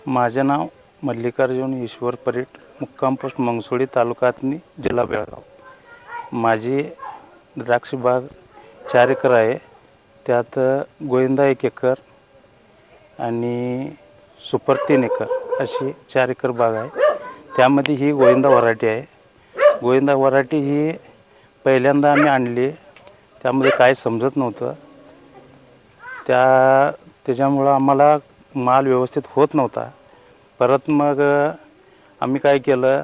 माझे नाव मल्लिकार्जुन ईश्वर परीट, मुक्काम पोस्ट मंगसोळी, तालुका आथणी, जिल्हा बेळगाव। माझी द्राक्ष बाग 4 एकर आहे। त्यात गोविंदा 1 एकर आणि सुपर 3 एकर अशी 4 एकर बाग आहे। त्यामध्ये ही गोविंदा व्हरायटी आहे। गोविंदा व्हरायटी ही पहिल्यांदा आम्ही आणली, त्यामध्ये काय समजत नव्हतं। त्याच्यामुळे आम्हाला माल व्यवस्थित होत नव्हता। परत मग आम्ही काय केलं,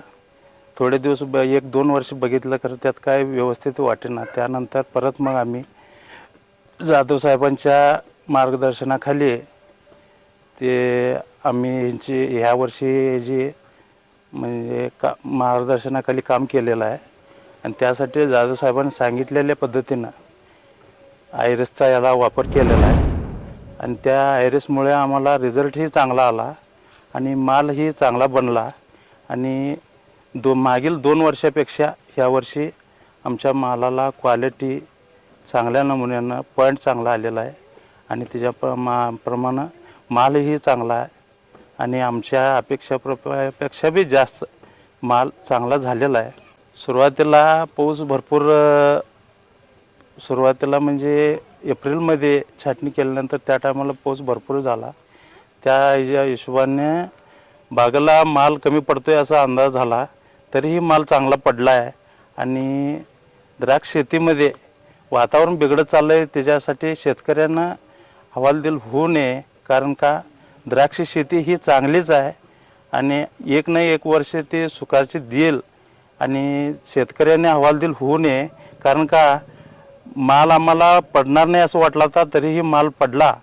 थोडे दिवस 1-2 वर्ष बघितलं, खरं त्यात काय व्यवस्थित वाटेना। त्यानंतर परत मग आम्ही जाधव साहेबांच्या मार्गदर्शनाखाली आम्ही ह्या वर्षी जी म्हणजे मार्गदर्शनाखाली काम केलेलं आहे। आणि त्यासाठी जाधव साहेबांनी सांगितलेल्या पद्धतीनं आयरिसचा याला वापर केलेला आहे। आणि त्या आयरिसमुळे आम्हाला रिझल्टही चांगला आला आणि मालही चांगला बनला। आणि मागील 2 वर्षापेक्षा ह्या वर्षी आमच्या मालाला क्वालिटी चांगल्या नमुन्यानं पॉईंट चांगला आलेला आहे आणि त्याच्याप्रमाणे मालही चांगला आहे आणि आमच्या अपेक्षापेक्षा बी जास्त माल चांगला झालेला आहे। सुरुवातीला पाऊस भरपूर, सुरुवातीला म्हणजे एप्रिलमध्ये छाटणी केल्यानंतर त्या टायमाला पाऊस भरपूर झाला। त्या हिशोबाने बागेला माल कमी पडतोय असा अंदाज झाला, तरीही माल चांगला पडला आहे। आणि द्राक्ष शेतीमध्ये वातावरण बिघडत चाललं आहे, त्याच्यासाठी शेतकऱ्यांना हवालदिल होऊ नये। कारण का द्राक्ष शेती ही चांगलीच आहे आणि एक ना एक वर्ष ते सुखाची देईल आणि शेतकऱ्यांनी हवालदिल होऊ नये। कारण का माल आम्हाला पडणार नाही असं वाटला होता, तरीही माल पडला।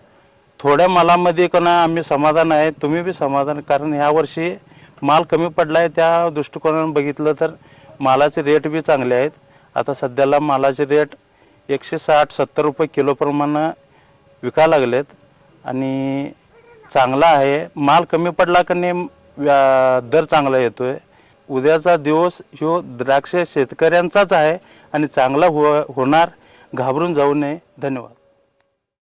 थोड्या मालामध्ये कोणा आम्ही समाधान आहे, तुम्ही बी समाधान, कारण ह्या वर्षी माल कमी पडला आहे। त्या दृष्टिकोनाने बघितलं तर मालाचे रेट बी चांगले आहेत। आता सध्याला मालाचे रेट 160-170 रुपये किलोप्रमाणे विकायला लागलेत आणि चांगला आहे। माल कमी पडला की नाही दर चांगला येतोय। उद्याचा दिवस ह्यो द्राक्ष शेतकऱ्यांचाच आहे आणि चांगला होणार, घाबरून जाऊ नये। धन्यवाद।